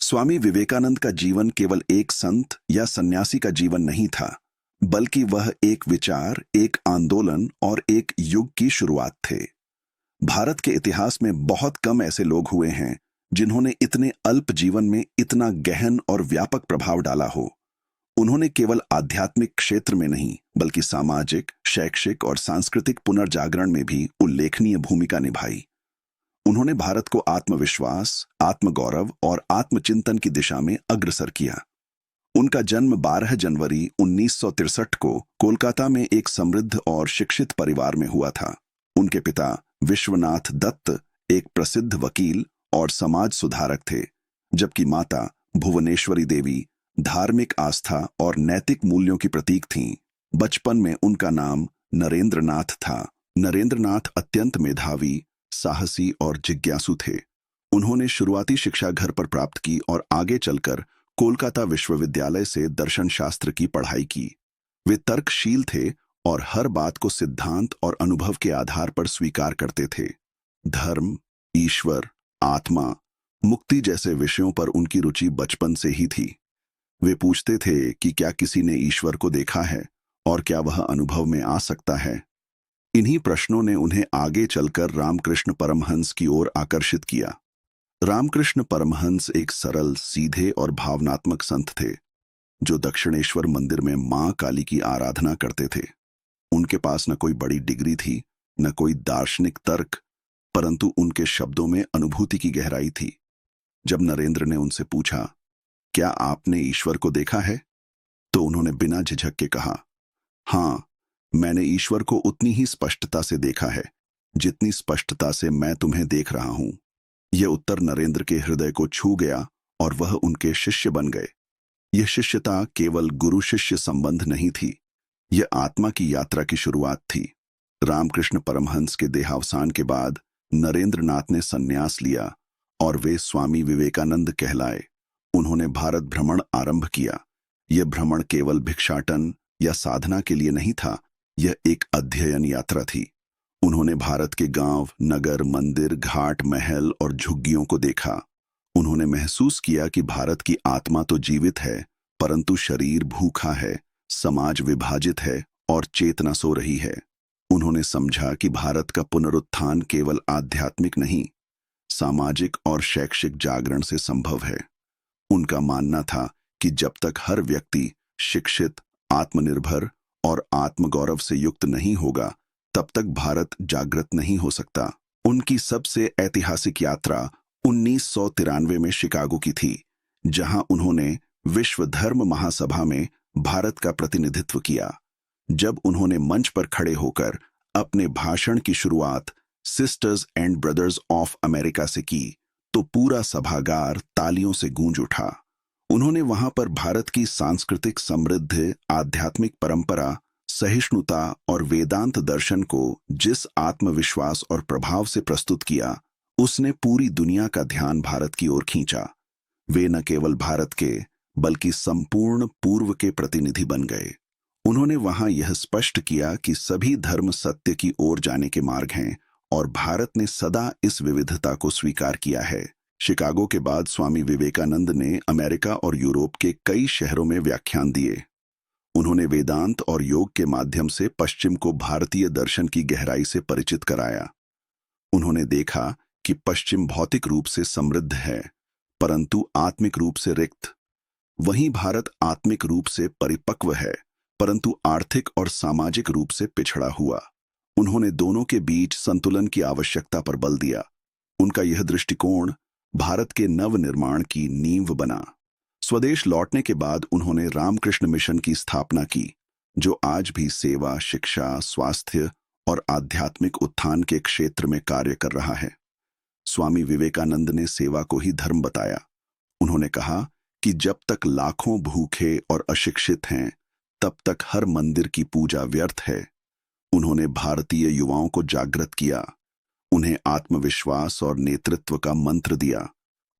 स्वामी विवेकानंद का जीवन केवल एक संत या सन्यासी का जीवन नहीं था, बल्कि वह एक विचार, एक आंदोलन और एक युग की शुरुआत थे। भारत के इतिहास में बहुत कम ऐसे लोग हुए हैं जिन्होंने इतने अल्प जीवन में इतना गहन और व्यापक प्रभाव डाला हो। उन्होंने केवल आध्यात्मिक क्षेत्र में नहीं, बल्कि सामाजिक, शैक्षिक और सांस्कृतिक पुनर्जागरण में भी उल्लेखनीय भूमिका निभाई। उन्होंने भारत को आत्मविश्वास, आत्मगौरव और आत्मचिंतन की दिशा में अग्रसर किया। उनका जन्म 12 जनवरी 1963 को कोलकाता में एक समृद्ध और शिक्षित परिवार में हुआ था। उनके पिता विश्वनाथ दत्त एक प्रसिद्ध वकील और समाज सुधारक थे, जबकि माता भुवनेश्वरी देवी धार्मिक आस्था और नैतिक मूल्यों की प्रतीक थीं। बचपन में उनका नाम नरेंद्र नाथ था। नरेंद्र नाथ अत्यंत मेधावी, साहसी और जिज्ञासु थे। उन्होंने शुरुआती शिक्षा घर पर प्राप्त की और आगे चलकर कोलकाता विश्वविद्यालय से दर्शन शास्त्र की पढ़ाई की। वे तर्कशील थे और हर बात को सिद्धांत और अनुभव के आधार पर स्वीकार करते थे। धर्म, ईश्वर, आत्मा, मुक्ति जैसे विषयों पर उनकी रुचि बचपन से ही थी। वे पूछते थे कि क्या किसी ने ईश्वर को देखा है और क्या वह अनुभव में आ सकता है। इन्हीं प्रश्नों ने उन्हें आगे चलकर रामकृष्ण परमहंस की ओर आकर्षित किया। रामकृष्ण परमहंस एक सरल, सीधे और भावनात्मक संत थे, जो दक्षिणेश्वर मंदिर में मां काली की आराधना करते थे। उनके पास न कोई बड़ी डिग्री थी, न कोई दार्शनिक तर्क, परंतु उनके शब्दों में अनुभूति की गहराई थी। जब नरेंद्र ने उनसे पूछा, क्या आपने ईश्वर को देखा है, तो उन्होंने बिना झिझक के कहा, हाँ, मैंने ईश्वर को उतनी ही स्पष्टता से देखा है जितनी स्पष्टता से मैं तुम्हें देख रहा हूं। यह उत्तर नरेंद्र के हृदय को छू गया और वह उनके शिष्य बन गए। यह शिष्यता केवल गुरु शिष्य संबंध नहीं थी, यह आत्मा की यात्रा की शुरुआत थी। रामकृष्ण परमहंस के देहावसान के बाद नरेंद्र नाथ ने संन्यास लिया और वे स्वामी विवेकानंद कहलाए। उन्होंने भारत भ्रमण आरंभ किया। यह भ्रमण केवल भिक्षाटन या साधना के लिए नहीं था, यह एक अध्ययन यात्रा थी। उन्होंने भारत के गांव, नगर, मंदिर, घाट, महल और झुग्गियों को देखा। उन्होंने महसूस किया कि भारत की आत्मा तो जीवित है, परंतु शरीर भूखा है, समाज विभाजित है और चेतना सो रही है। उन्होंने समझा कि भारत का पुनरुत्थान केवल आध्यात्मिक नहीं, सामाजिक और शैक्षिक जागरण से संभव है। उनका मानना था कि जब तक हर व्यक्ति शिक्षित, आत्मनिर्भर और आत्मगौरव से युक्त नहीं होगा, तब तक भारत जागृत नहीं हो सकता। उनकी सबसे ऐतिहासिक यात्रा 1993 में शिकागो की थी, जहां उन्होंने विश्व धर्म महासभा में भारत का प्रतिनिधित्व किया। जब उन्होंने मंच पर खड़े होकर अपने भाषण की शुरुआत sisters and brothers of America से की, तो पूरा सभागार तालियों से गूंज उठा। उन्होंने वहां पर भारत की सांस्कृतिक समृद्ध, आध्यात्मिक परंपरा, सहिष्णुता और वेदांत दर्शन को जिस आत्मविश्वास और प्रभाव से प्रस्तुत किया, उसने पूरी दुनिया का ध्यान भारत की ओर खींचा। वे न केवल भारत के, बल्कि संपूर्ण पूर्व के प्रतिनिधि बन गए। उन्होंने वहां यह स्पष्ट किया कि सभी धर्म सत्य की ओर जाने के मार्ग हैं और भारत ने सदा इस विविधता को स्वीकार किया है। शिकागो के बाद स्वामी विवेकानंद ने अमेरिका और यूरोप के कई शहरों में व्याख्यान दिए। उन्होंने वेदांत और योग के माध्यम से पश्चिम को भारतीय दर्शन की गहराई से परिचित कराया। उन्होंने देखा कि पश्चिम भौतिक रूप से समृद्ध है, परंतु आत्मिक रूप से रिक्त। वहीं भारत आत्मिक रूप से परिपक्व है, परंतु आर्थिक और सामाजिक रूप से पिछड़ा हुआ। उन्होंने दोनों के बीच संतुलन की आवश्यकता पर बल दिया। उनका यह दृष्टिकोण भारत के नवनिर्माण की नींव बना। स्वदेश लौटने के बाद उन्होंने रामकृष्ण मिशन की स्थापना की, जो आज भी सेवा, शिक्षा, स्वास्थ्य और आध्यात्मिक उत्थान के क्षेत्र में कार्य कर रहा है। स्वामी विवेकानंद ने सेवा को ही धर्म बताया। उन्होंने कहा कि जब तक लाखों भूखे और अशिक्षित हैं, तब तक हर मंदिर की पूजा व्यर्थ है। उन्होंने भारतीय युवाओं को जागृत किया, उन्हें आत्मविश्वास और नेतृत्व का मंत्र दिया।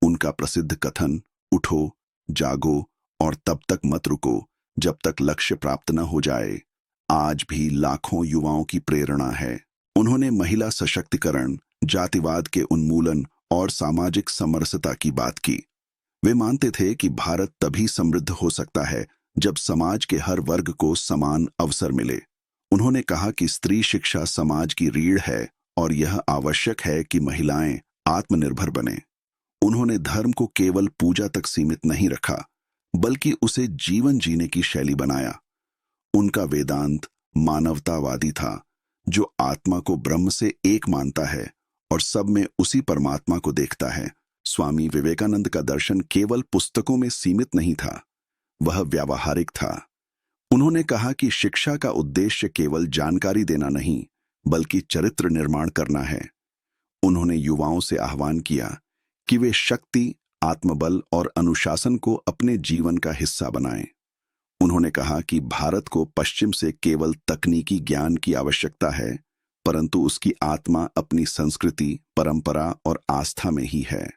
उनका प्रसिद्ध कथन, उठो, जागो और तब तक मत रुको जब तक लक्ष्य प्राप्त न हो जाए, आज भी लाखों युवाओं की प्रेरणा है। उन्होंने महिला सशक्तिकरण, जातिवाद के उन्मूलन और सामाजिक समरसता की बात की। वे मानते थे कि भारत तभी समृद्ध हो सकता है जब समाज के हर वर्ग को समान अवसर मिले। उन्होंने कहा कि स्त्री शिक्षा समाज की रीढ़ है और यह आवश्यक है कि महिलाएं आत्मनिर्भर बने। उन्होंने धर्म को केवल पूजा तक सीमित नहीं रखा, बल्कि उसे जीवन जीने की शैली बनाया। उनका वेदांत मानवतावादी था, जो आत्मा को ब्रह्म से एक मानता है और सब में उसी परमात्मा को देखता है। स्वामी विवेकानंद का दर्शन केवल पुस्तकों में सीमित नहीं था, वह व्यावहारिक था। उन्होंने कहा कि शिक्षा का उद्देश्य केवल जानकारी देना नहीं, बल्कि चरित्र निर्माण करना है। उन्होंने युवाओं से आह्वान किया कि वे शक्ति, आत्मबल और अनुशासन को अपने जीवन का हिस्सा बनाएं। उन्होंने कहा कि भारत को पश्चिम से केवल तकनीकी ज्ञान की आवश्यकता है, परंतु उसकी आत्मा अपनी संस्कृति, परंपरा और आस्था में ही है।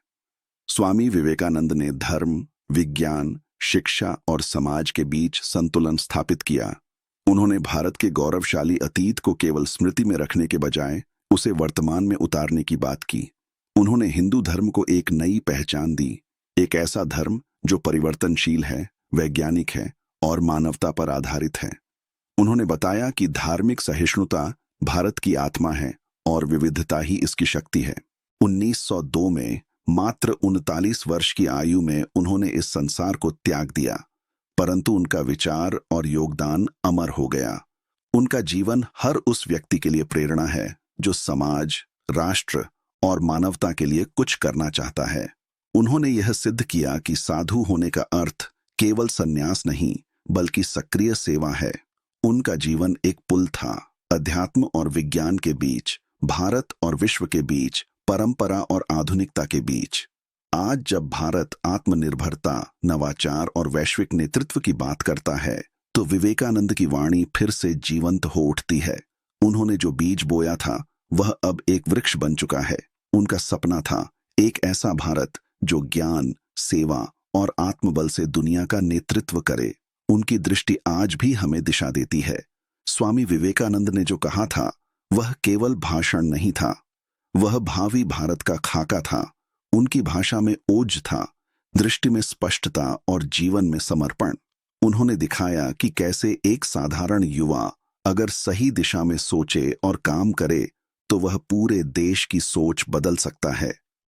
स्वामी विवेकानंद ने धर्म, विज्ञान, शिक्षा और समाज के बीच संतुलन स्थापित किया। उन्होंने भारत के गौरवशाली अतीत को केवल स्मृति में रखने के बजाय उसे वर्तमान में उतारने की बात की। उन्होंने हिंदू धर्म को एक नई पहचान दी, एक ऐसा धर्म जो परिवर्तनशील है, वैज्ञानिक है और मानवता पर आधारित है। उन्होंने बताया कि धार्मिक सहिष्णुता भारत की आत्मा है और विविधता ही इसकी शक्ति है। 1902 में मात्र 39 वर्ष की आयु में उन्होंने इस संसार को त्याग दिया, परंतु उनका विचार और योगदान अमर हो गया। उनका जीवन हर उस व्यक्ति के लिए प्रेरणा है जो समाज, राष्ट्र और मानवता के लिए कुछ करना चाहता है। उन्होंने यह सिद्ध किया कि साधु होने का अर्थ केवल संन्यास नहीं, बल्कि सक्रिय सेवा है। उनका जीवन एक पुल था, अध्यात्म और विज्ञान के बीच, भारत और विश्व के बीच, परंपरा और आधुनिकता के बीच। आज जब भारत आत्मनिर्भरता, नवाचार और वैश्विक नेतृत्व की बात करता है, तो विवेकानंद की वाणी फिर से जीवंत हो उठती है। उन्होंने जो बीज बोया था, वह अब एक वृक्ष बन चुका है। उनका सपना था एक ऐसा भारत जो ज्ञान, सेवा और आत्मबल से दुनिया का नेतृत्व करे। उनकी दृष्टि आज भी हमें दिशा देती है। स्वामी विवेकानंद ने जो कहा था, वह केवल भाषण नहीं था, वह भावी भारत का खाका था। उनकी भाषा में ओज था, दृष्टि में स्पष्टता और जीवन में समर्पण। उन्होंने दिखाया कि कैसे एक साधारण युवा अगर सही दिशा में सोचे और काम करे, तो वह पूरे देश की सोच बदल सकता है।